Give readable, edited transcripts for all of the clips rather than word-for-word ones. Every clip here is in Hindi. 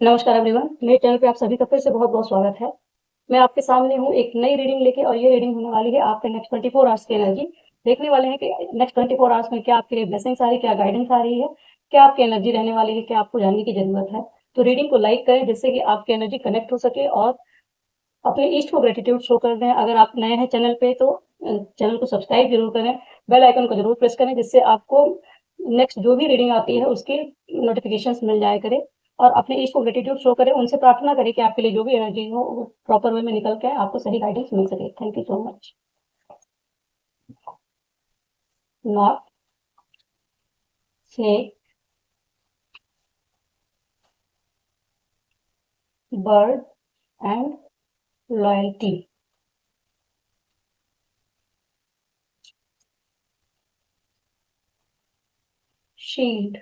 नमस्कार एवरीवन, मेरे चैनल पे आप सभी का फिर से बहुत-बहुत स्वागत है। मैं आपके सामने हूँ एक नई रीडिंग लेके और ये रीडिंग होने वाली है आपके नेक्स्ट 24 आवर्स की एनर्जी। देखने वाले हैं कि नेक्स्ट 24 आवर्स में क्या आपके लिए ब्लेसिंग्स आ रही है, क्या गाइडेंस आ रही है, क्या आपकी एनर्जी रहने वाली है, क्या आपको जानने की ज़रूरत है। तो रीडिंग को लाइक करें जिससे कि आपकी एनर्जी कनेक्ट हो सके और अपने ईस्ट को ग्रैटिट्यूड शो कर दें। अगर आप नए हैं चैनल पे तो चैनल को सब्सक्राइब ज़रूर करें, बेल आइकन को ज़रूर प्रेस करें जिससे आपको नेक्स्ट जो भी रीडिंग आती है उसकी नोटिफिकेशंस मिल जाया करे और अपने ईस्ट को ग्रैटिट्यूड शो करें, उनसे प्रार्थना करें कि आपके लिए जो भी एनर्जी हो वो प्रॉपर वे में निकल के आपको सही गाइडेंस मिल सके। Thank you so much. Not snake, bird and loyalty. Shield,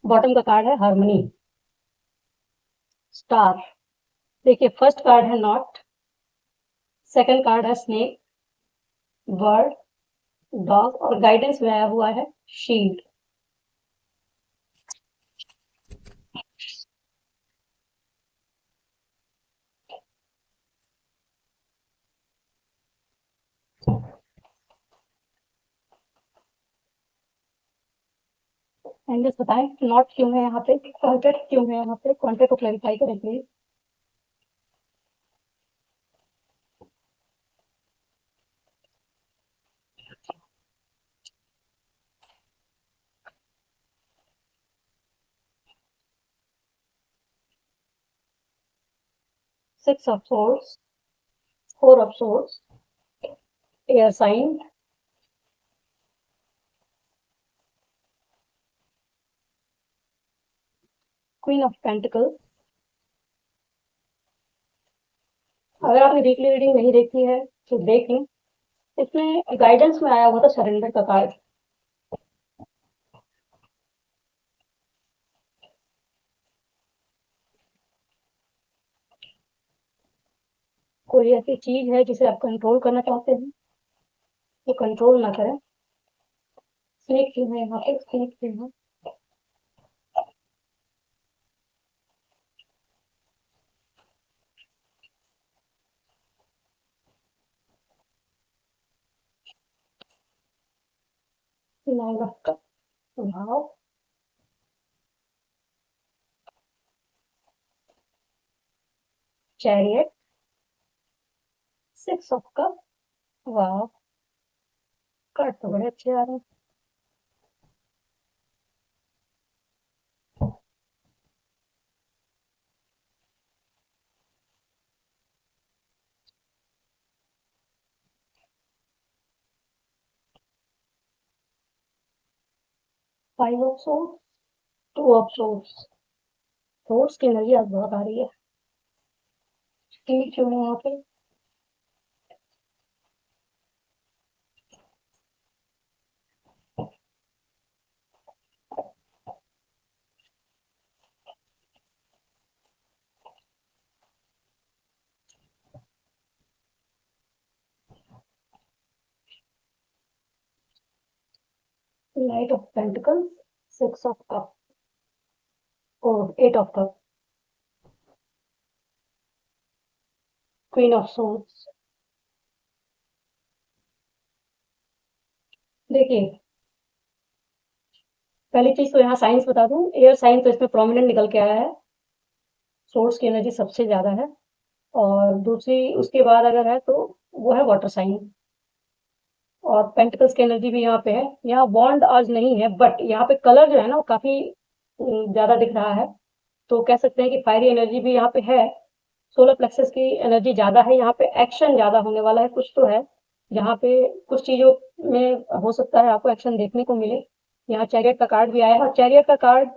bottom का कार्ड है हार्मनी। स्टार, देखिए फर्स्ट कार्ड है नॉट, सेकंड कार्ड है स्नेक, बर्ड, डॉग और गाइडेंस में आया हुआ है शील्ड। एंड जस्ट बताएं नॉट क्यों है यहाँ पे, कॉन्ट्रैक्ट क्यों है यहाँ पे, कॉन्ट्रैक्ट को क्लैरिफाई करें please. Six of swords, four of swords, air sign, queen of pentacles. अगर आपने वीकली रीडिंग नहीं देखी है तो देख लें, इसमें गाइडेंस में आया हुआ था सरेंडर का कार्ड। कोई ऐसी चीज है जिसे आप कंट्रोल करना चाहते हैं, वो कंट्रोल ना करें। स्नेक क्यों है यहाँ पे, स्नेक क्यों है। Nine of cup, wow. Chariot, six of cup, wow. Card तो बड़े अच्छे आ रहे हैं। Five of swords, two of swords. Source की एनर्जी आज बहुत आ रही है। स्टील क्यों है यहाँ पे। Knight of pentacles, six of cup और eight of cup, queen of swords. देखिए पहली चीज तो यहाँ साइंस बता दूं, एयर साइन तो इसमें प्रोमिनेंट निकल के आया है, सोर्स की एनर्जी सबसे ज्यादा है। और दूसरी उसके बाद अगर है तो वो है वाटर साइन। और पेंटिकल्स की एनर्जी भी यहाँ पे है। यहाँ बॉन्ड आज नहीं है बट यहाँ पे कलर जो है ना वो काफी ज्यादा दिख रहा है। तो कह सकते हैं कि फायरी एनर्जी भी यहाँ पे है। सोलर प्लेक्सस की एनर्जी ज्यादा है, यहाँ पे एक्शन ज्यादा होने वाला है, कुछ तो है जहाँ पे कुछ चीजों में हो सकता है आपको एक्शन देखने को मिले। यहाँ चैरियट का कार्ड भी आया है और चैरियट का कार्ड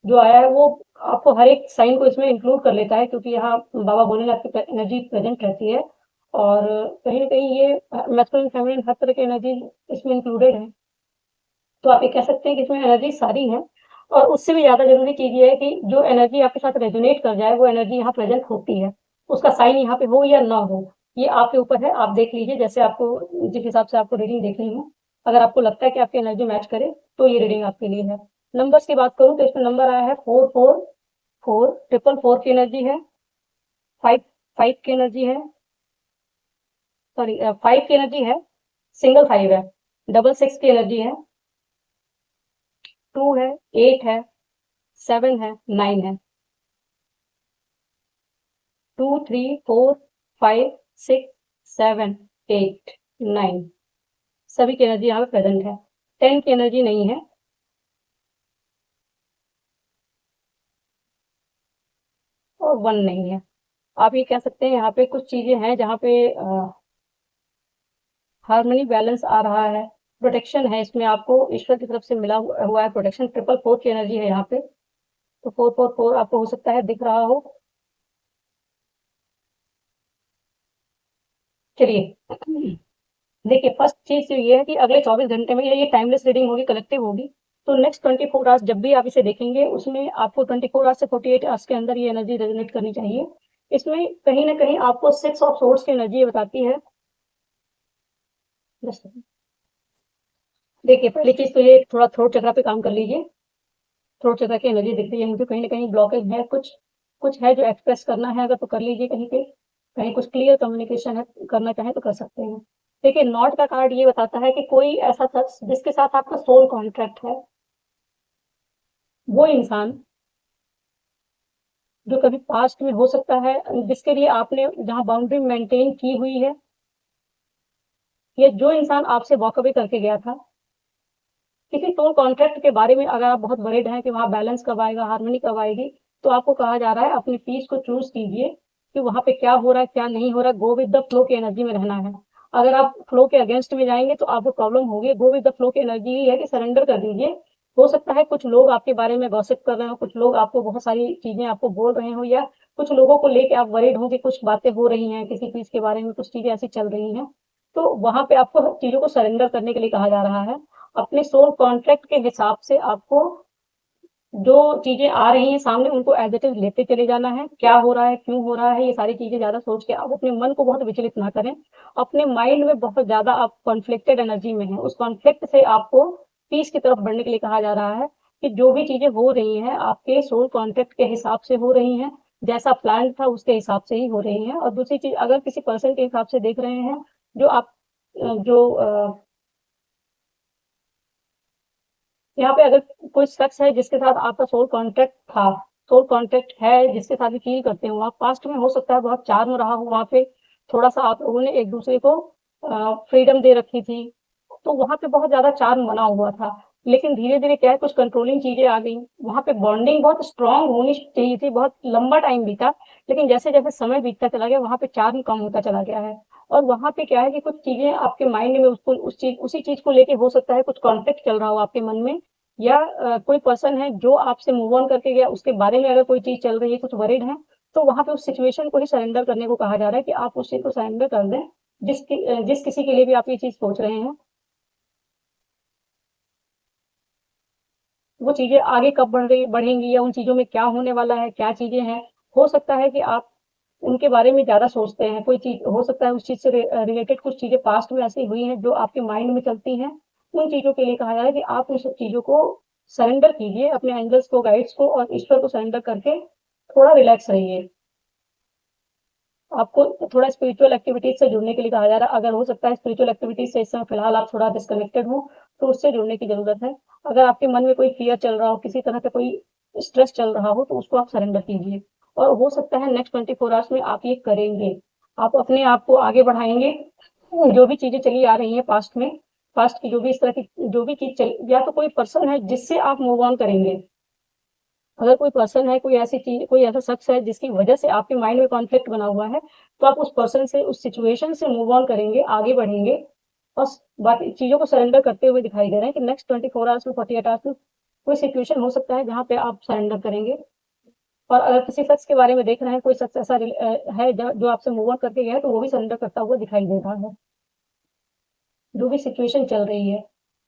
जो आया है वो आपको हर एक साइन को इसमें इंक्लूड कर लेता है क्योंकि यहाँ बाबा भोलेनाथ की एनर्जी प्रेजेंट रहती है। और कहीं ना कहीं ये मैस्कुलिन फेमिनिन हर तरह की एनर्जी इसमें इंक्लूडेड है। तो आप ये कह सकते हैं कि इसमें एनर्जी सारी है। और उससे भी ज्यादा जरूरी चीज ये है कि जो एनर्जी आपके साथ रेजोनेट कर जाए वो एनर्जी यहाँ प्रेजेंट होती है। उसका साइन यहाँ पे हो या ना हो ये आपके ऊपर है, आप देख लीजिए जैसे आपको जिस हिसाब से आपको रीडिंग देखनी हो। अगर आपको लगता है कि आपकी एनर्जी मैच करे तो ये रीडिंग आपके लिए है। नंबर्स की बात करूं तो इसमें नंबर आया है 444, 444 की एनर्जी है, 5 5 की एनर्जी है, सॉरी 5 की एनर्जी है, सिंगल 5 है, डबल 6 की एनर्जी है, 2 है, 8 है, 7 है, 9 है, 2 3 4 5 6 7 8 9, सभी की एनर्जी यहाँ पे प्रेजेंट है। 10 की एनर्जी नहीं है, और 1 नहीं है। आप ये कह सकते हैं यहाँ पे कुछ चीजें हैं जहाँ पे हार्मनी बैलेंस आ रहा है, प्रोटेक्शन है, इसमें आपको ईश्वर की तरफ से मिला हुआ है प्रोटेक्शन। 444 की एनर्जी है यहाँ पे, तो 444 आपको हो सकता है दिख रहा हो। चलिए देखिए, फर्स्ट चीज तो ये है कि अगले 24 घंटे में ये टाइमलेस रीडिंग होगी, कलेक्टिव होगी। तो नेक्स्ट 24 आवर्स जब भी आप इसे देखेंगे, उसमें आपको 24 आवर्स से 48 आवर्स के अंदर ये एनर्जी रेजोनेट करनी चाहिए। इसमें कहीं ना कहीं आपको 6 ऑफ सोर्स की एनर्जी बताती है। देखिए, पहली चीज तो ये थोड़ा थ्रोट चक्र पे काम कर लीजिए। थ्रोट चक्र की एनर्जी दिख रही है मुझे, कहीं ना कहीं ब्लॉकेज है, कुछ कुछ है जो एक्सप्रेस करना है, अगर तो कर लीजिए। कहीं पे कहीं कुछ क्लियर कम्युनिकेशन है, करना चाहें तो कर सकते हैं। देखिए, नॉट का कार्ड ये बताता है कि कोई ऐसा शख्स जिसके साथ आपका सोल कॉन्ट्रैक्ट है, वो इंसान जो कभी पास्ट में हो सकता है, जिसके लिए आपने जहाँ बाउंड्री मेंटेन की हुई है, या जो इंसान आपसे वॉकअवे करके गया था, किसी सोल कॉन्ट्रैक्ट के बारे में अगर आप बहुत वरीड हैं कि वहाँ बैलेंस कब आएगा, हार्मनी कब आएगी, तो आपको कहा जा रहा है अपनी पीस को चूज कीजिए कि वहाँ पे क्या हो रहा है, क्या नहीं हो रहा है। गो विद द फ्लो की एनर्जी में रहना है। अगर आप फ्लो के अगेंस्ट में जाएंगे तो आपको प्रॉब्लम होगी। गो विद द फ्लो की एनर्जी ही है कि सरेंडर कर दीजिए। हो सकता है कुछ लोग आपके बारे में गॉसिप कर रहे हो, कुछ लोग आपको बहुत सारी चीजें आपको बोल रहे हो, या कुछ लोगों को लेके आप वरीड हो कि कुछ बातें हो रही हैं किसी चीज के बारे में, कुछ चीजें ऐसी चल रही हैं। तो वहां पे आपको चीजों को सरेंडर करने के लिए कहा जा रहा है। अपने सोल कॉन्ट्रैक्ट के हिसाब से आपको जो चीजें आ रही हैं सामने, उनको एज इट इज लेते चले जाना है। क्या हो रहा है, क्यों हो रहा है, ये सारी चीजें ज्यादा सोच के आप अपने मन को बहुत विचलित ना करें। अपने माइंड में बहुत ज्यादा आप कॉन्फ्लिक्टेड एनर्जी में है, उस कॉन्फ्लिक्ट से आपको पीस की तरफ बढ़ने के लिए कहा जा रहा है कि जो भी चीजें हो रही हैं आपके सोल कॉन्ट्रैक्ट के हिसाब से हो रही हैं, जैसा प्लान था उसके हिसाब से ही हो रही हैं। और दूसरी चीज, अगर किसी पर्सन के हिसाब से देख रहे हैं, जो आप जो यहाँ पे अगर कोई शख्स है जिसके साथ आपका सोल कॉन्टेक्ट था, सोल कॉन्टेक्ट है, जिसके साथ भी फील करते हो आप, पास्ट में हो सकता है बहुत चार्म रहा हो वहाँ पे, थोड़ा सा आप लोगों ने एक दूसरे को फ्रीडम दे रखी थी, तो वहाँ पे बहुत ज्यादा चार्म बना हुआ था। लेकिन धीरे धीरे क्या है, कुछ कंट्रोलिंग चीजें आ गई, वहाँ पे बॉन्डिंग बहुत स्ट्रांग होनी चाहिए थी, बहुत लंबा टाइम बीता। लेकिन जैसे जैसे समय बीतता चला गया, वहाँ पे चार्म कम होता चला गया है। और वहाँ पे क्या है कि कुछ चीजें आपके माइंड में उसको उसी चीज को लेके हो सकता है कुछ कॉन्फ्लिक्ट चल रहा हो आपके मन में, या कोई पर्सन है जो आपसे मूव ऑन करके गया, उसके बारे में अगर कोई चीज चल रही है, कुछ वरीड है, तो वहां पे उस सिचुएशन को ही सरेंडर करने को कहा जा रहा है कि आप उस चीज को सरेंडर कर दें, जिस किसी के लिए भी आप ये चीज सोच रहे हैं। वो चीजें आगे कब बढ़ेंगी, या उन चीजों में क्या होने वाला है, क्या चीजें हैं। हो सकता है कि आप उनके बारे में ज्यादा सोचते हैं, कोई चीज हो सकता है उस चीज से रिलेटेड कुछ चीजें पास्ट में ऐसी हुई हैं जो आपके माइंड में चलती हैं। उन चीजों के लिए कहा जा रहा है कि आप उन सब चीजों को सरेंडर कीजिए, अपने एंजल्स को, गाइड्स को और ईश्वर को सरेंडर करके थोड़ा रिलैक्स रहिए। आपको थोड़ा स्पिरिचुअल एक्टिविटीज से जुड़ने के लिए कहा जा रहा है। अगर हो सकता है स्पिरिचुअल एक्टिविटीज से इस समय फिलहाल आप थोड़ा डिस्कनेक्टेड हो, तो उससे जुड़ने की जरूरत है। अगर आपके मन में कोई फियर चल रहा हो, किसी तरह का कोई स्ट्रेस चल रहा हो, तो उसको आप सरेंडर कीजिए। और हो सकता है नेक्स्ट 24 आवर्स में आप ये करेंगे, आप अपने आप को आगे बढ़ाएंगे। जो भी चीजें चली आ रही हैं पास्ट में, पास्ट की जो भी इस तरह की जो भी चीज चल, या तो कोई पर्सन है जिससे आप मूव ऑन करेंगे। अगर कोई पर्सन है, कोई ऐसी चीज, कोई ऐसा शख्स है जिसकी वजह से आपके माइंड में कॉन्फ्लिक्ट बना हुआ है, तो आप उस पर्सन से, उस सिचुएशन से मूव ऑन करेंगे, आगे बढ़ेंगे। और बाकी चीजों को सरेंडर करते हुए दिखाई दे रहे हैं कि नेक्स्ट 24 आवर्स में, 48 आवर्स में कोई सिचुएशन हो सकता है जहाँ पे आप सरेंडर करेंगे। और अगर किसी शख्स के बारे में देख रहे हैं, कोई शख्स ऐसा है जो आपसे मूव ऑन करके गया है, तो वो भी सरेंडर करता हुआ दिखाई दे रहा है। जो भी सिचुएशन चल रही है,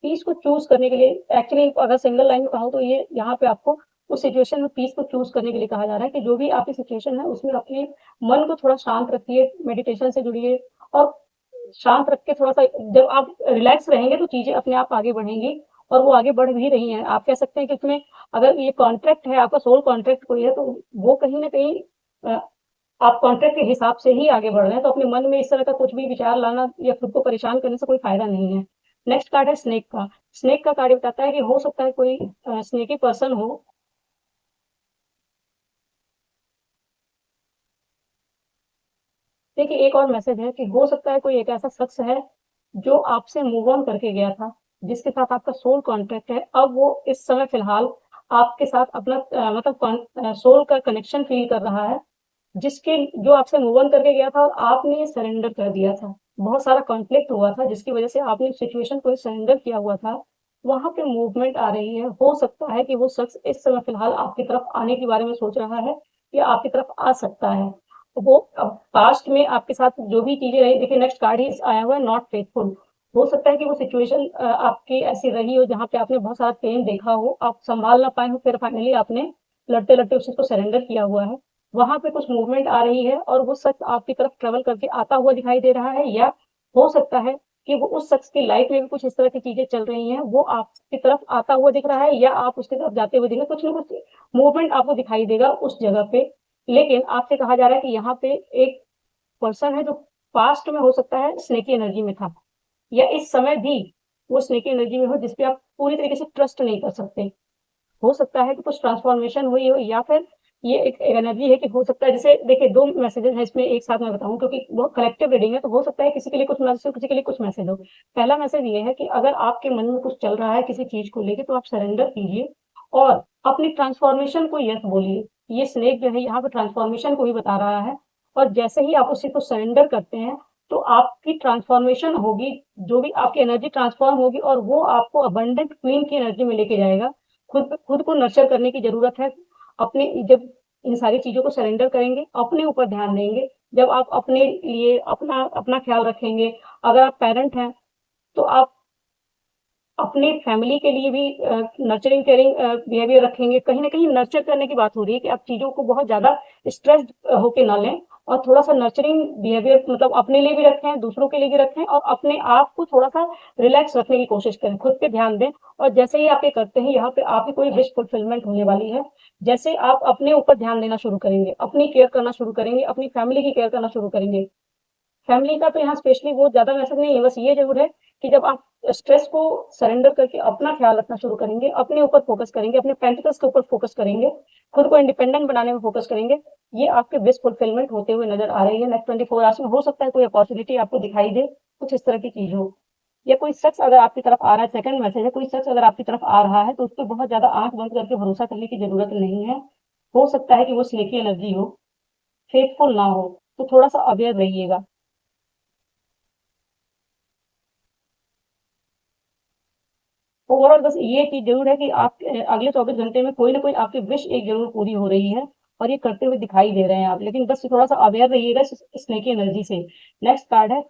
पीस को चूज करने के लिए, एक्चुअली अगर सिंगल लाइन में कहूँ तो ये यहाँ पे आपको उस सिचुएशन में पीस को चूज करने के लिए कहा जा रहा है कि जो भी आपकी सिचुएशन है उसमें अपने मन को थोड़ा शांत रखिए, मेडिटेशन से जुड़िए। और शांत रख के थोड़ा सा जब आप रिलैक्स रहेंगे तो चीजें अपने आप आगे बढ़ेंगी। और वो आगे बढ़ भी रही हैं। आप कह सकते हैं कि उसमें अगर ये कॉन्ट्रैक्ट है, आपका सोल कॉन्ट्रैक्ट कोई है, तो वो कहीं न कहीं आप कॉन्ट्रैक्ट के हिसाब से ही आगे बढ़ रहे हैं, तो अपने मन में इस तरह का कुछ भी विचार लाना या खुद को परेशान करने से कोई फ़ायदा नहीं है। नेक्स्ट कार्ड है स्नेक का। स्नेक का कार्ड ये बताता है कि हो सकता है कोई स्नेकी पर्सन हो। देखिए, एक और मैसेज है कि हो सकता है कोई एक ऐसा शख्स है जो आपसे मूव ऑन करके गया था, जिसके साथ आपका सोल कॉन्टैक्ट है। अब वो इस समय फ़िलहाल आपके साथ अपना मतलब सोल का कनेक्शन फ़ील कर रहा है, जिसके जो आपसे मूव ऑन करके गया था और आपने सरेंडर कर दिया था। बहुत सारा कॉन्फ्लिक्ट हुआ था जिसकी वज़ह से आपने सिचुएशन को सरेंडर किया हुआ था। वहाँ पे मूवमेंट आ रही है। हो सकता है कि वो शख्स इस समय फ़िलहाल आपकी तरफ आने के बारे में सोच रहा है या आपकी तरफ आ सकता है। वो पास्ट में आपके साथ जो भी चीज़ें रही, देखिए नेक्स्ट कार्ड ही आया हुआ है नॉट फेथफुल। हो सकता है कि वो सिचुएशन आपकी ऐसी रही हो जहाँ पे आपने बहुत सारा पेन देखा हो, आप सँभाल ना पाए हो, फिर फाइनली आपने लड़ते-लड़ते उस चीज़ को सरेंडर किया हुआ है। वहाँ पे कुछ मूवमेंट आ रही है और वो शख्स आपकी तरफ ट्रैवल करके आता हुआ दिखाई दे रहा है, या हो सकता है कि वो उस शख्स की लाइफ में भी कुछ इस तरह की चीज़ें चल रही हैं, वो आपकी तरफ आता हुआ दिख रहा है या आप उसकी तरफ जाते हुए दिख रहे हैं। कुछ ना कुछ मूवमेंट आपको दिखाई देगा उस जगह पे। लेकिन आपसे कहा जा रहा है कि यहाँ पे एक पर्सन है जो पास्ट में हो सकता है स्नेकी एनर्जी में था, या इस समय भी वो स्नेकी एनर्जी में हो जिस पे आप पूरी तरीके से ट्रस्ट नहीं कर सकते। हो सकता है कि कुछ ट्रांसफॉर्मेशन हुई हो, या फिर ये एक एनर्जी है कि हो सकता है, जैसे देखिए 2 मैसेजेस हैं इसमें एक साथ मैं बताऊँ, क्योंकि वो कलेक्टिव रीडिंग है, तो हो सकता है किसी के लिए कुछ मैसेज हो, किसी के लिए कुछ मैसेज हो। पहला मैसेज ये है कि अगर आपके मन में कुछ चल रहा है किसी चीज़ को लेके, तो आप सरेंडर कीजिए और अपनी ट्रांसफॉर्मेशन को यस बोलिए। ये स्नेक जो है यहाँ पे ट्रांसफॉर्मेशन को ही बता रहा है, और जैसे ही आप उसी को सरेंडर करते हैं, तो आपकी ट्रांसफॉर्मेशन होगी, जो भी आपकी एनर्जी ट्रांसफॉर्म होगी और वो आपको अबंडेंट क्वीन की एनर्जी में लेके जाएगा। खुद को नर्चर करने की ज़रूरत है। अपने जब इन सारी चीज़ों को सरेंडर करेंगे, अपने ऊपर ध्यान देंगे, जब आप अपने लिए अपना अपना ख़्याल रखेंगे, अगर आप पेरेंट हैं, तो आप अपनी फैमिली के लिए भी नर्चरिंग केयरिंग बिहेवियर रखेंगे। कहीं न कहीं नर्चर करने की बात हो रही है कि आप चीज़ों को बहुत ज़्यादा स्ट्रेस्ड होके ना लें, और थोड़ा-सा नर्चरिंग बिहेवियर मतलब अपने लिए भी रखें, दूसरों के लिए भी रखें, और अपने आप को थोड़ा-सा रिलैक्स रखने की कोशिश करें, खुद पे ध्यान दें। और जैसे ही आप ये करते हैं, यहाँ पे आपकी कोई विश फुलफिलमेंट होने वाली है। जैसे आप अपने ऊपर ध्यान देना शुरू करेंगे, अपनी केयर करना शुरू करेंगे, अपनी फैमिली की केयर करना शुरू करेंगे। फैमिली का तो यहाँ स्पेशली वो ज़्यादा मैसेज नहीं है, बस ये ज़रूर है कि जब आप स्ट्रेस को सरेंडर करके अपना ख़्याल रखना शुरू करेंगे, अपने ऊपर फ़ोकस करेंगे, अपने पेंटिकल्स के ऊपर फ़ोकस करेंगे, खुद को इंडिपेंडेंट बनाने में फ़ोकस करेंगे, ये आपके विश फुलफिलमेंट होते हुए नज़र आ रही है। नेक्स्ट 24 आवर्स में हो सकता है कोई अपॉर्च्युनिटी आपको दिखाई दे, कुछ इस तरह की चीज़ हो। या कोई शख्स अगर आपकी तरफ आ रहा है, सेकंड मैसेज है, कोई शख्स अगर आपकी तरफ आ रहा है, तो उस पे बहुत ज़्यादा आँख बंद करके भरोसा करने की ज़रूरत नहीं है। हो सकता है कि वो स्नेकी एनर्जी हो, फेथफुल ना हो, तो थोड़ा-सा अवेयर रहिएगा। ओवरऑल बस ये चीज़ ज़रूर है कि आप अगले 24 घंटे में कोई ना कोई आपकी विश एक ज़रूर पूरी हो रही है, और ये करते हुए दिखाई दे रहे हैं आप। लेकिन बस थोड़ा-सा अवेयर रहिएगा इस स्नेकी एनर्जी से। नेक्स्ट कार्ड है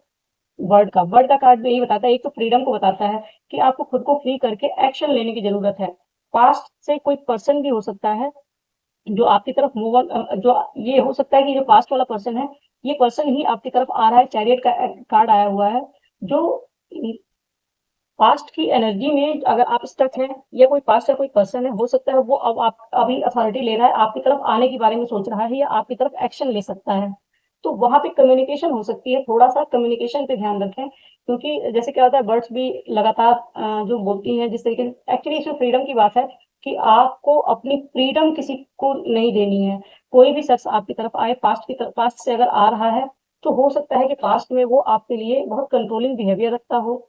बर्ड का। बर्ड का कार्ड भी यही बताता है, एक तो फ्रीडम को बताता है कि आपको खुद को फ्री करके एक्शन लेने की ज़रूरत है। पास्ट से कोई पर्सन भी हो सकता है जो आपकी तरफ मूव ऑन जो ये हो सकता है कि जो पास्ट वाला पर्सन है, ये पर्सन ही आपकी तरफ आ रहा है। चैरियट का कार्ड आया हुआ है, जो पास्ट की एनर्जी में अगर आप स्टक हैं, या कोई पास्ट का कोई पर्सन है, हो सकता है वो अब आप अभी अथॉरिटी ले रहा है, आपकी तरफ आने के बारे में सोच रहा है, या आपकी तरफ एक्शन ले सकता है। तो वहाँ पे कम्युनिकेशन हो सकती है, थोड़ा-सा कम्युनिकेशन पे ध्यान रखें, क्योंकि जैसे क्या होता है बर्ड्स भी लगातार जो बोलती हैं जिस तरीके से, एक्चुअली इसमें फ्रीडम की बात है कि आपको अपनी फ्रीडम किसी को नहीं देनी है। कोई भी शख्स आपकी तरफ आए, पास्ट से अगर आ रहा है, तो हो सकता है कि पास्ट में वो आपके लिए बहुत कंट्रोलिंग बिहेवियर रखता हो।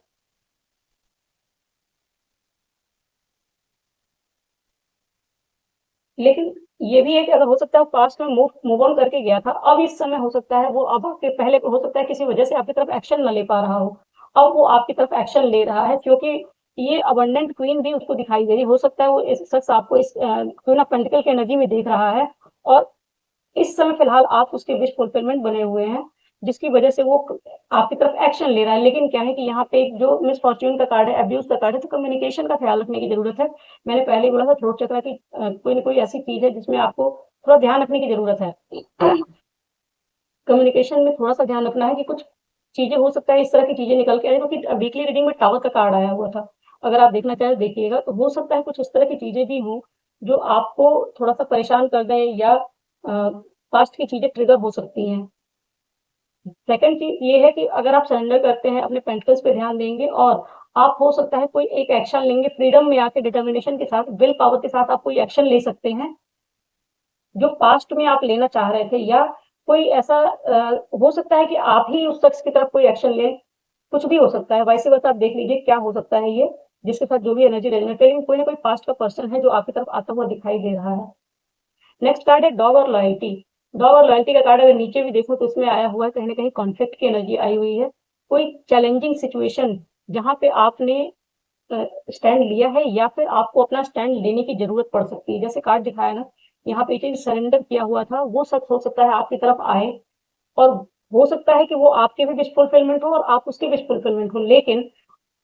लेकिन ये भी है कि अगर हो सकता है पास्ट में मूव मूव ऑन करके गया था, अब इस समय हो सकता है वो अब आपके पहले हो सकता है किसी वजह से आपकी तरफ एक्शन ना ले पा रहा हो। अब वो आपकी तरफ एक्शन ले रहा है, क्योंकि ये अबंडेंट क्वीन भी उसको दिखाई दे रही है। हो सकता है वो इस शख्स आपको इस क्वीन ऑफ पेंटिकल की एनर्जी में देख रहा है, और इस समय फिलहाल आप उसके विश फुलफिलमेंट बने हुए हैं, जिसकी वजह से वो आपकी तरफ एक्शन ले रहा है। लेकिन क्या है कि यहाँ पे एक जो मिस फॉर्च्यून का कार्ड है, अब्यूज का कार्ड है, तो कम्युनिकेशन का ख्याल रखने की जरूरत है। मैंने पहले ही बोला था थ्रोट चक्र की कोई ना कोई ऐसी चीज है जिसमें आपको थोड़ा ध्यान रखने की जरूरत है। कम्युनिकेशन में थोड़ा सा ध्यान रखना है कि कुछ चीजें हो सकता है इस तरह की चीजें निकल के आए, क्योंकि वीकली रीडिंग में टावर का कार्ड आया हुआ था, अगर आप देखना चाहें देखिएगा, तो हो सकता है कुछ इस तरह की चीज़ें भी हों, जो आपको थोड़ा-सा परेशान कर दें या पास्ट की चीज़ें ट्रिगर हो सकती हैं। सेकंड चीज़ ये है कि अगर आप सरेंडर करते हैं, अपने पेंटल्स पे ध्यान देंगे और आप हो सकता है कोई एक एक्शन लेंगे, फ्रीडम में आके डिटर्मिनेशन के साथ, विल पावर के साथ आप कोई एक्शन ले सकते हैं, जो पास्ट में आप लेना चाह रहे थे, या कोई ऐसा हो सकता है कि आप ही उस शख्स की तरफ कोई एक्शन लें, कुछ भी हो सकता है। वैसे बस आप देख लीजिए क्या हो सकता है ये, जिसके साथ जो भी एनर्जी रेजोनेट करेगी, कोई ना कोई पास्ट का पर्सन है जो आपकी तरफ आता हुआ दिखाई दे रहा है। नेक्स्ट कार्ड है डॉग और लॉयल्टी। डॉग और लॉयल्टी का कार्ड अगर नीचे भी देखो तो इसमें आया हुआ है, कहीं ना कहीं कॉन्फ्लिक्ट की एनर्जी आई हुई है, कोई चैलेंजिंग सिचुएशन जहां पे आपने स्टैंड लिया है या फिर आपको अपना स्टैंड लेने की जरूरत पड़ सकती है। जैसे कार्ड दिखाया ना, यहाँ पे चीज सरेंडर किया हुआ था, वो शख्स हो सकता है आपकी तरफ आए, और हो सकता है कि वो आपके भी विश फुलफिलमेंट हो और आप उसके विश फुलफिलमेंट हो, लेकिन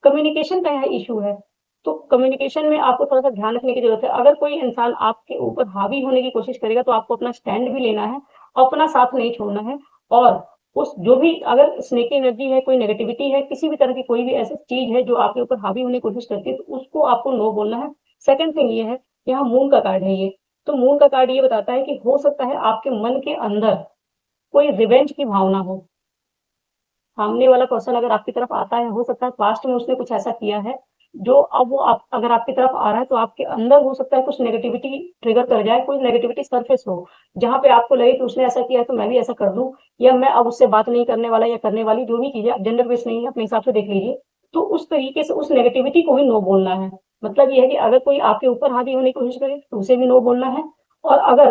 कम्युनिकेशन का यहाँ इशू है। तो कम्युनिकेशन में आपको थोड़ा सा ध्यान रखने की जरूरत है। अगर कोई इंसान आपके ऊपर हावी होने की कोशिश करेगा तो आपको अपना स्टैंड भी लेना है, अपना साथ नहीं छोड़ना है। और उस जो भी अगर स्नेकी एनर्जी है, कोई नेगेटिविटी है, किसी भी तरह की कोई भी ऐसी चीज है जो आपके ऊपर हावी होने की कोशिश करती है, तो उसको आपको नो बोलना है। सेकंड थिंग ये है, यहाँ मून का कार्ड है ये, तो मून का कार्ड ये बताता है कि हो सकता है आपके मन के अंदर कोई रिवेंज की भावना हो। सामने वाला पर्सन अगर आपकी तरफ आता है, हो सकता है पास्ट में उसने कुछ ऐसा किया है, जो अब वो आप अगर आपकी तरफ आ रहा है तो आपके अंदर हो सकता है कुछ नेगेटिविटी ट्रिगर कर जाए, कोई नेगेटिविटी सरफेस हो, जहां पे आपको लगे कि उसने ऐसा किया है तो मैं भी ऐसा कर दूं, या मैं अब उससे बात नहीं करने वाला या करने वाली, जो भी चीजें जेंडर बेस नहीं है, अपने हिसाब से देख लीजिए। तो उस तरीके से उस नेगेटिविटी को ही नो बोलना है। मतलब ये है कि अगर कोई आपके ऊपर हावी होने की कोशिश करे तो उसे भी नो बोलना है। और अगर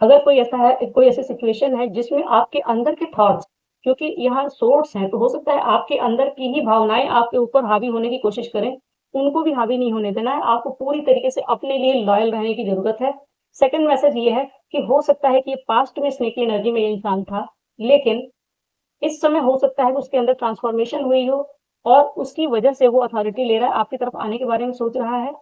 अगर कोई ऐसा है, कोई ऐसी सिचुएशन है जिसमें आपके अंदर के थॉट्स, क्योंकि यहाँ सोर्स हैं, तो हो सकता है आपके अंदर की ही भावनाएं आपके ऊपर हावी होने की कोशिश करें, उनको भी हावी नहीं होने देना है। आपको पूरी तरीके से अपने लिए लॉयल रहने की जरूरत है। सेकंड मैसेज ये है कि हो सकता है कि ये पास्ट में स्नेकी एनर्जी में ये इंसान था, लेकिन इस समय हो सकता है कि उसके अंदर ट्रांसफॉर्मेशन हुई हो, और उसकी वजह से वो अथॉरिटी ले रहा है, आपकी तरफ आने के बारे में सोच रहा है।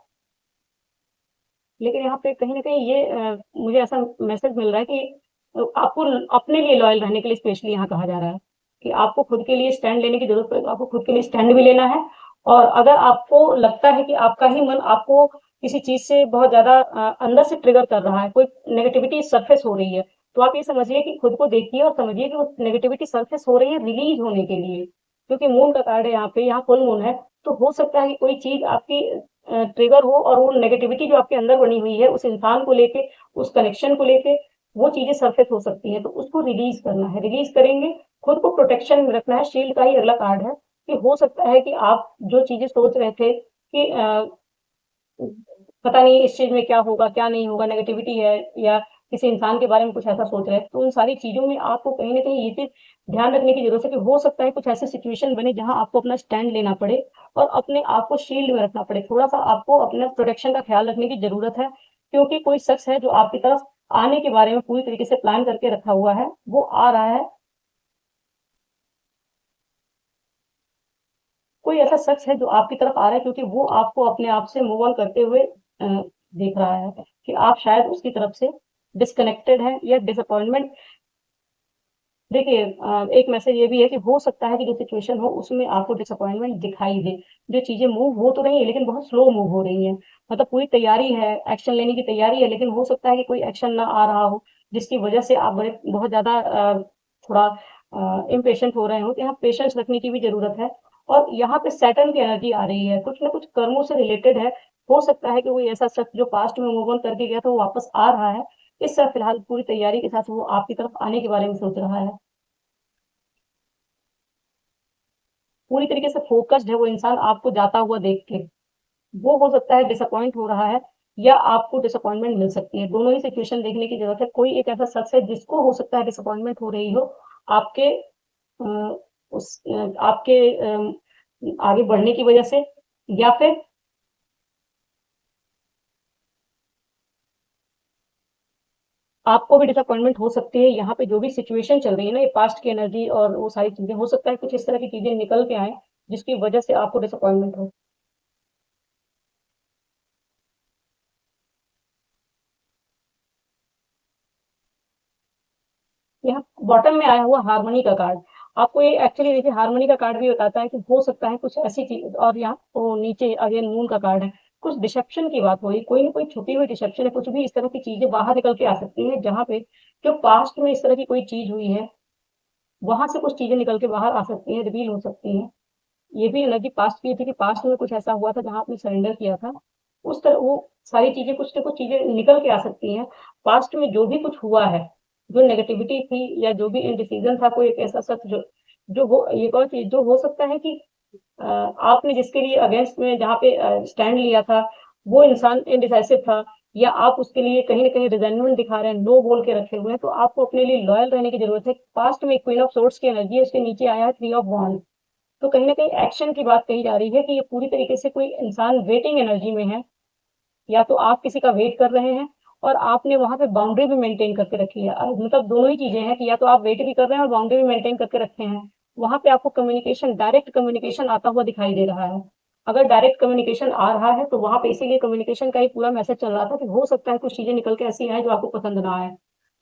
लेकिन यहाँ पे कहीं न कहीं ये मुझे ऐसा मैसेज मिल रहा है कि आपको अपने लिए लॉयल रहने के लिए स्पेशली यहाँ कहा जा रहा है, कि आपको खुद के लिए स्टैंड लेने की ज़रूरत पड़े तो आपको खुद के लिए स्टैंड भी लेना है। और अगर आपको लगता है कि आपका ही मन आपको किसी चीज़ से बहुत ज़्यादा अंदर से ट्रिगर कर रहा है, कोई नेगेटिविटी सरफेस हो रही है, तो आप ये समझिए कि खुद को देखिए और समझिए कि वो नेगेटिविटी सरफेस हो रही है रिलीज़ होने के लिए। क्योंकि मून का कार्ड है यहाँ पे, यहाँ फुल मून है, तो हो सकता है कि कोई चीज़ आपकी ट्रिगर हो, और वो नेगेटिविटी जो आपके अंदर बनी हुई है उस इंसान को लेके, उस कनेक्शन को लेके, वो चीजें सरफेस हो सकती हैं, तो उसको रिलीज करना है। रिलीज करेंगे, खुद को प्रोटेक्शन में रखना है। शील्ड का ही अगला कार्ड है, कि हो सकता है कि आप जो चीजें सोच रहे थे कि पता नहीं इस चीज में क्या होगा क्या नहीं होगा, नेगेटिविटी है, या किसी इंसान के बारे में कुछ ऐसा सोच रहे हैं, तो उन सारी चीजों में आपको कहीं ना कहीं ये चीज ध्यान रखने की जरूरत है कि हो सकता है कुछ ऐसी सिचुएशन बने जहां आपको अपना स्टैंड लेना पड़े और अपने आप को शील्ड में रखना पड़े। थोड़ा सा आपको अपने प्रोटेक्शन का ख्याल रखने की जरूरत है, क्योंकि कोई शख्स है जो आपकी तरफ आने के बारे में पूरी तरीके से प्लान करके रखा हुआ है, वो आ रहा है। कोई ऐसा शख्स है जो आपकी तरफ आ रहा है, क्योंकि वो आपको अपने आप से मूव ऑन करते हुए देख रहा है, कि आप शायद उसकी तरफ से डिस्कनेक्टेड हैं या डिसअपॉइंटमेंट। देखिए एक मैसेज ये भी है कि हो सकता है कि जो सिचुएशन हो उसमें आपको डिसअपॉइंटमेंट दिखाई दे, जो चीजें मूव हो तो रही है लेकिन बहुत स्लो मूव हो रही है। मतलब पूरी तैयारी है, एक्शन लेने की तैयारी है, लेकिन हो सकता है कि कोई एक्शन ना आ रहा हो, जिसकी वजह से आप बड़े बहुत ज्यादा थोड़ा इम्पेशेंट हो रहे हो। तो यहाँ पेशेंस रखने की भी जरूरत है। और यहाँ पे सैटर्न की एनर्जी आ रही है, कुछ ना कुछ कर्मों से रिलेटेड है। हो सकता है कि कोई ऐसा शख्स जो पास्ट में मूव ऑन करके गया था वो वापस आ रहा है। इस समय फिलहाल पूरी तैयारी के साथ वो आपकी तरफ आने के बारे में सोच रहा है। पूरी तरीके से फोकस्ड है वो इंसान आपको जाता हुआ देख के। वो हो सकता है डिसअपॉइंट हो रहा है, या आपको डिसअपॉइंटमेंट मिल सकती है। दोनों ही सिचुएशन देखने की जरूरत है। कोई एक ऐसा शख्स है जिसको हो सकता है डिसअपॉइंटमेंट हो रही हो आपके आपके आगे बढ़ने की वजह से, या फिर आपको भी डिसअपॉइंटमेंट हो सकती है। यहाँ पे जो भी सिचुएशन चल रही है ना, ये पास्ट की एनर्जी और वो सारी चीजें, हो सकता है कुछ इस तरह की चीजें निकल के आए जिसकी वजह से आपको डिसअपॉइंटमेंट हो। यहाँ बॉटम में आया हुआ हार्मनी का कार्ड। आपको ये एक्चुअली देखिए हार्मनी का कार्ड भी बताता है कि हो सकता है कुछ ऐसी चीज, और यहाँ तो नीचे अगेन मून का कार्ड है, कुछ डिसेप्शन की बात हो रही, कोई ना कोई छुपी हुई डिसेप्शन है, कुछ भी इस तरह की चीजें बाहर निकल के आ सकती है, जहाँ पे जो पास्ट में इस तरह की कोई चीज हुई है वहां से कुछ चीजें निकल के बाहर आ सकती हैं, रिवील हो सकती हैं। ये भी एनर्जी पास्ट की थी कि पास्ट में कुछ ऐसा हुआ था जहां आपने सरेंडर किया था, उस तरह वो सारी चीजें, कुछ ना कुछ चीजें निकल के आ सकती हैं। पास्ट में जो भी कुछ हुआ है, जो नेगेटिविटी थी या जो भी इनडिसीजन था, कोई एक ऐसा सच जो जो हो, ये कौन चीज जो हो सकता है कि आपने जिसके लिए अगेंस्ट में जहाँ पे स्टैंड लिया था, वो इंसान इनडिसाइसिव था, या आप उसके लिए कहीं ना कहीं रिजेंटमेंट दिखा रहे हैं, नो बोल के रखे हुए हैं, तो आपको अपने लिए लॉयल रहने की जरूरत है। पास्ट में एक क्वीन ऑफ सोर्ड्स की एनर्जी है, उसके नीचे आया है थ्री ऑफ वॉन्ड, तो कहीं ना कहीं एक्शन की बात कही जा रही है कि ये पूरी तरीके से कोई इंसान वेटिंग एनर्जी में है, या तो आप किसी का वेट कर रहे हैं और आपने वहां पे बाउंड्री भी मेंटेन करके रखी है। मतलब दोनों ही चीजें हैं कि या तो आप वेट भी कर रहे हैं और बाउंड्री भी मेंटेन करके रखे हैं। वहां पे आपको कम्युनिकेशन, डायरेक्ट कम्युनिकेशन आता हुआ दिखाई दे रहा है। अगर डायरेक्ट कम्युनिकेशन आ रहा है तो वहां पे इसीलिए कम्युनिकेशन का ही पूरा मैसेज चल रहा था कि हो सकता है कुछ चीजें निकल के ऐसी आए जो आपको पसंद ना आए।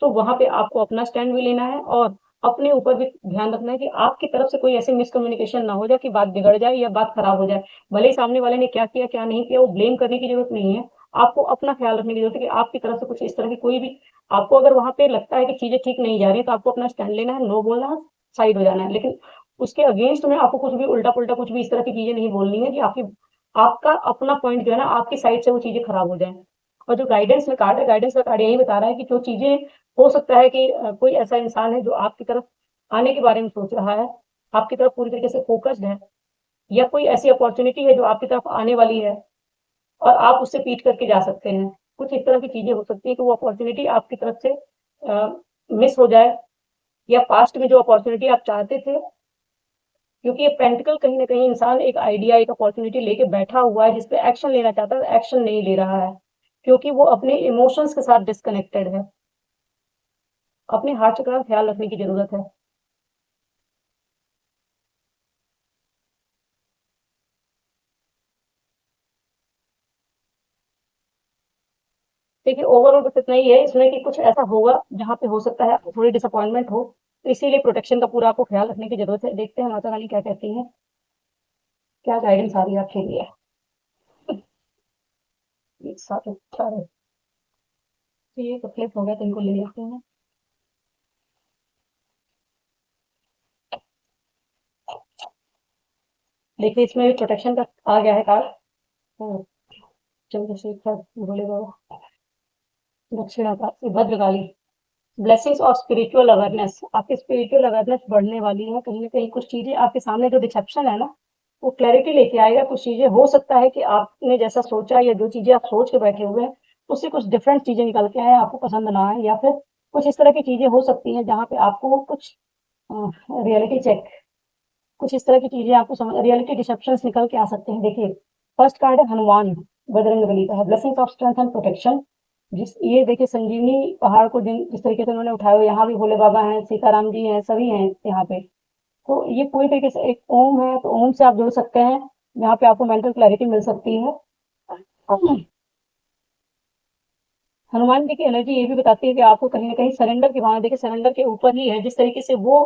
तो वहां पे आपको अपना स्टैंड भी लेना है और अपने ऊपर भी ध्यान रखना है कि आपकी तरफ से कोई ऐसी मिसकम्युनिकेशन ना हो जाए कि बात बिगड़ जाए या बात खराब हो जाए। भले ही सामने वाले ने क्या किया क्या नहीं किया, वो ब्लेम करने की जरूरत नहीं है। आपको अपना ख्याल रखने की जरूरत है कि आपकी तरफ से कुछ इस तरह की कोई भी, आपको अगर वहां पे लगता है कि चीजें ठीक नहीं जा रही है, तो आपको अपना स्टैंड लेना है, नो बोलना है, साइड हो जाना है। लेकिन उसके अगेंस्ट में आपको कुछ भी उल्टा पुल्टा कुछ भी इस तरह की चीजें नहीं बोलनी है कि आपकी, आपका अपना पॉइंट जो है ना, आपकी साइड से वो चीजें खराब हो जाए। और जो गाइडेंस में कार्ड है, गाइडेंस का कार्ड यही बता रहा है कि जो चीजें, हो सकता है कि कोई ऐसा इंसान है जो आपकी तरफ आने के बारे में सोच रहा है, आपकी तरफ पूरी तरीके से फोकस्ड है, या कोई ऐसी अपॉर्चुनिटी है जो आपकी तरफ आने वाली है और आप उससे पीट करके जा सकते हैं। कुछ इस तरह की चीजें हो सकती है कि वो अपॉर्चुनिटी आपकी तरफ से मिस हो जाए, या पास्ट में जो अपॉर्चुनिटी आप चाहते थे, क्योंकि ये पेंटिकल कहीं ना कहीं इंसान एक आइडिया, एक अपॉर्चुनिटी लेके बैठा हुआ है जिसपे एक्शन लेना चाहता है, एक्शन नहीं ले रहा है क्योंकि वो अपने इमोशंस के साथ डिस्कनेक्टेड है। अपने हार्ट चक्र का ख्याल रखने की जरूरत है। देखिए ओवरऑल बस इतना ही है इसमें कि कुछ ऐसा होगा जहाँ पे हो सकता है आपको थोड़ी डिसअपॉइंटमेंट हो, तो इसीलिए प्रोटेक्शन का पूरा आपको ख्याल रखने की जरूरत है। देखते हैं माता रानी क्या कहती हैं, क्या गाइडेंस आ रही है आपके लिए। एक साथ अच्छा रहे। तो ये फ्लिप हो गया तो इनको ले लेते हैं। देखिए इसमें भी प्रोटेक्शन का आ गया है कार्ड। हम्म, Chandrashekhar, Bhole Baba, Dakshinakashi, Bhadrakali, blessings of spiritual awareness. आपकी स्पिरिचुअल अवेयरनेस बढ़ने वाली है, कहीं ना कहीं कुछ चीजें आपके सामने जो डिसेप्शन है ना, वो क्लैरिटी लेके आएगा। कुछ चीजें हो सकता है कि आपने जैसा सोचा या जो चीजें आप सोच के बैठे हुए हैं उससे कुछ डिफरेंट चीजें निकल के आए, आपको पसंद ना आए, या फिर कुछ इस तरह की चीजें हो सकती हैं जहाँ पे आपको कुछ रियलिटी चेक, कुछ इस तरह की चीजें आपको समझ, रियलिटी डिसेप्शन निकल के आ सकते हैं। देखिए फर्स्ट कार्ड है हनुमान, बजरंग बली का है, blessings of strength and protection. जिस ये देखिए संजीवनी पहाड़ को जिस तरीके से उन्होंने उठाया, यहाँ भी भोले बाबा हैं, सीताराम जी हैं, सभी हैं यहाँ पे। तो ये पूरी तरीके से एक ओम है, तो ओम से आप जुड़ सकते हैं, यहाँ पे आपको मेंटल क्लैरिटी मिल सकती है। हनुमान जी की एनर्जी ये भी बताती है कि आपको कहीं ना कहीं सरेंडर की भावना, देखिए सरेंडर के ऊपर ही है, जिस तरीके से वो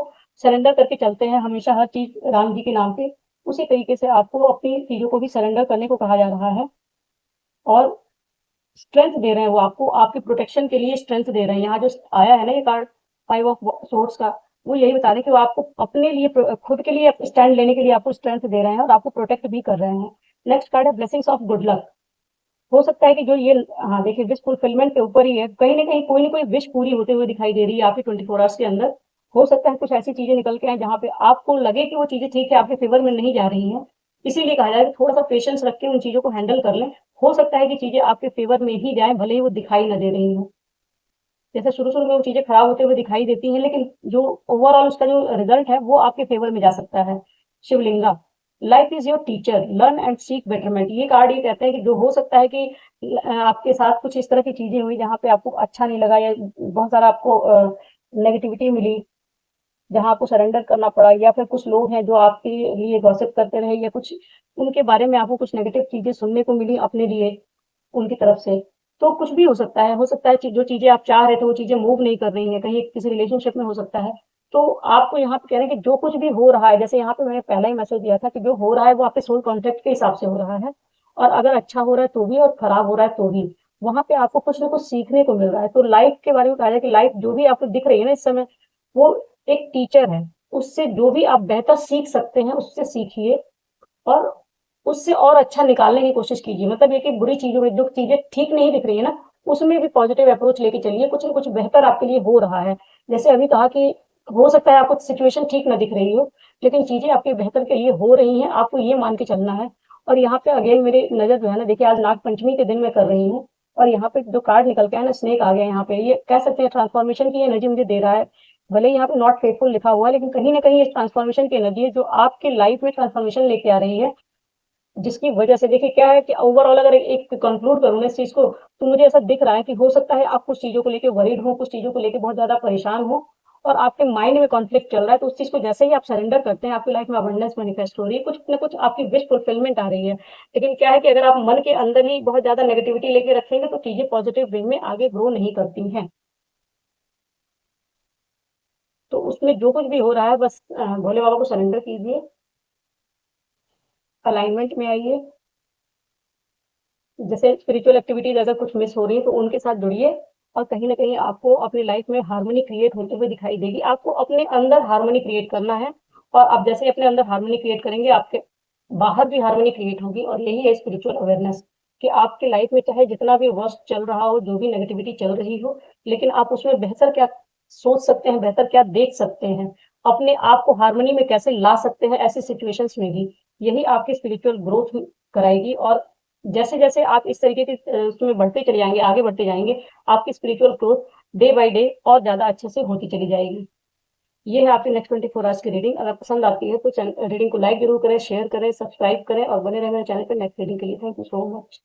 सरेंडर करके चलते हैं हमेशा हर चीज राम जी के नाम पे, उसी तरीके से आपको अपनी चीजों को भी सरेंडर करने को कहा जा रहा है। और स्ट्रेंथ दे रहे हैं वो आपको, आपके प्रोटेक्शन के लिए स्ट्रेंथ दे रहे हैं। यहाँ जो आया है ना ये कार्ड, फाइव ऑफ सोर्ड्स का, वो यही बता रहे हैं कि वो आपको अपने लिए, खुद के लिए स्टैंड लेने के लिए आपको स्ट्रेंथ दे रहे हैं और आपको प्रोटेक्ट भी कर रहे हैं। नेक्स्ट कार्ड है ब्लेसिंग्स ऑफ गुड लक। हो सकता है कि जो ये, हाँ देखिए विश फुलफिलमेंट के ऊपर ही है, कहीं ना कोई विश पूरी होते हुए दिखाई दे रही है आपकी 24 आवर्स के अंदर। हो सकता है कुछ ऐसी चीजें निकल के आए जहाँ पे आपको लगे कि वो चीजें ठीक है, आपके फेवर में नहीं जा रही हैं, इसीलिए कहा जाए कि थोड़ा सा पेशेंस रख के उन चीजों को हैंडल कर लें। हो सकता है कि चीजें आपके फेवर में ही जाए, भले ही वो दिखाई न दे रही हो। जैसे शुरू शुरू में वो चीजें खराब होते हुए दिखाई देती हैं, लेकिन जो ओवरऑल उसका जो रिजल्ट है वो आपके फेवर में जा सकता है। Shivalinga, life is your teacher, learn and seek betterment. ये कार्ड ये कहते हैं कि जो हो सकता है कि आपके साथ कुछ इस तरह की चीजें हुई जहाँ पे आपको अच्छा नहीं लगा, या बहुत सारा आपको नेगेटिविटी मिली, जहाँ आपको सरेंडर करना पड़ा, या फिर कुछ लोग हैं जो आपके लिए गॉसिप करते रहे, या कुछ उनके बारे में आपको कुछ नेगेटिव चीजें सुनने को मिली अपने लिए उनकी तरफ से। तो कुछ भी हो सकता है, जो चीजें आप चाह रहे थे वो चीजें मूव नहीं कर रही हैं, कहीं किसी रिलेशनशिप में हो सकता है। तो आपको यहाँ पे कह रहे हैं कि जो कुछ भी हो रहा है, जैसे यहाँ पे मैंने पहला ही मैसेज दिया था कि जो हो रहा है वो आपके सोल कॉन्ट्रैक्ट के हिसाब से हो रहा है, और अगर अच्छा हो रहा है तो भी और खराब हो रहा है तो भी, वहां पे आपको कुछ ना कुछ सीखने को मिल रहा है। तो लाइफ के बारे में कहा जाए कि लाइफ जो भी आपको दिख रही है ना इस समय, वो एक टीचर है। उससे जो भी आप बेहतर सीख सकते हैं उससे सीखिए, और उससे और अच्छा निकालने की कोशिश कीजिए। मतलब ये कि बुरी चीजों में जो चीजें ठीक नहीं दिख रही है ना, उसमें भी पॉजिटिव अप्रोच लेके चलिए, कुछ ना कुछ बेहतर आपके लिए हो रहा है। जैसे अभी कहा कि हो सकता है आपको सिचुएशन ठीक ना दिख रही हो, लेकिन चीजें आपके बेहतर के लिए हो रही हैं, आपको ये मान के चलना है। और यहाँ पे अगेन मेरी नजर जो है ना, देखिए आज नाग पंचमी के दिन मैं कर रही हूँ, और यहाँ पे जो कार्ड निकल के है ना, स्नेक आ गया यहाँ पे, ये कह सकते हैं ट्रांसफॉर्मेशन की एनर्जी मुझे दे रहा है। भले ही यहाँ पे नॉट फेथफुल लिखा हुआ है, लेकिन कहीं ना कहीं इस ट्रांसफॉर्मेशन की एनर्जी है जो आपके लाइफ में ट्रांसफॉर्मेशन लेके आ रही है, जिसकी वजह से देखिए क्या है कि ओवरऑल अगर एक कंक्लूड करूँ ना इस चीज को, तो मुझे ऐसा दिख रहा है कि हो सकता है आप कुछ चीजों को लेके वरीड हो, कुछ चीजों को लेके बहुत ज्यादा परेशान हो, और आपके माइंड में कॉन्फ्लिक्ट चल रहा है। तो उस चीज को जैसे ही आप सरेंडर करते हैं, आपकी लाइफ में अबंडेंस मैनिफेस्ट हो रही है, कुछ ना कुछ आपकी विश फुलफिलमेंट आ रही है। लेकिन क्या है कि अगर आप मन के अंदर ही बहुत ज्यादा नेगेटिविटी लेके रखेंगे तो चीजें पॉजिटिव वे में आगे ग्रो नहीं करती हैं। तो उसमें जो कुछ भी हो रहा है, बस भोले बाबा को सरेंडर कीजिए, अलाइनमेंट में आइए। जैसे स्पिरिचुअल एक्टिविटीज अगर कुछ मिस हो रही है तो उनके साथ जुड़िए, और कहीं ना कहीं आपको अपनी लाइफ में हार्मनी क्रिएट होते हुए दिखाई देगी। आपको अपने अंदर हार्मनी क्रिएट करना है, और आप जैसे अपने अंदर हार्मनी क्रिएट करेंगे, आपके बाहर भी हार्मनी क्रिएट होगी। और यही है स्पिरिचुअल अवेयरनेस, कि आपकी लाइफ में चाहे जितना भी वर्स्ट चल रहा हो, जो भी नेगेटिविटी चल रही हो, लेकिन आप उसमें बेहतर क्या सोच सकते हैं, बेहतर क्या देख सकते हैं, अपने आप को हार्मनी में कैसे ला सकते हैं ऐसी सिचुएशंस में भी, यही आपकी स्पिरिचुअल ग्रोथ कराएगी। और जैसे जैसे आप इस तरीके के उसमें बढ़ते चले जाएंगे, आगे बढ़ते जाएंगे, आपकी spiritual growth day by day और ज्यादा अच्छे से होती चली जाएगी। ये है आपकी नेक्स्ट 24 आवर्स की रीडिंग। अगर पसंद आती है तो रीडिंग को लाइक जरूर करें, शेयर करें, सब्सक्राइब करें, और बने रहें मेरे चैनल पर नेक्स्ट रीडिंग के लिए। Thank you so much.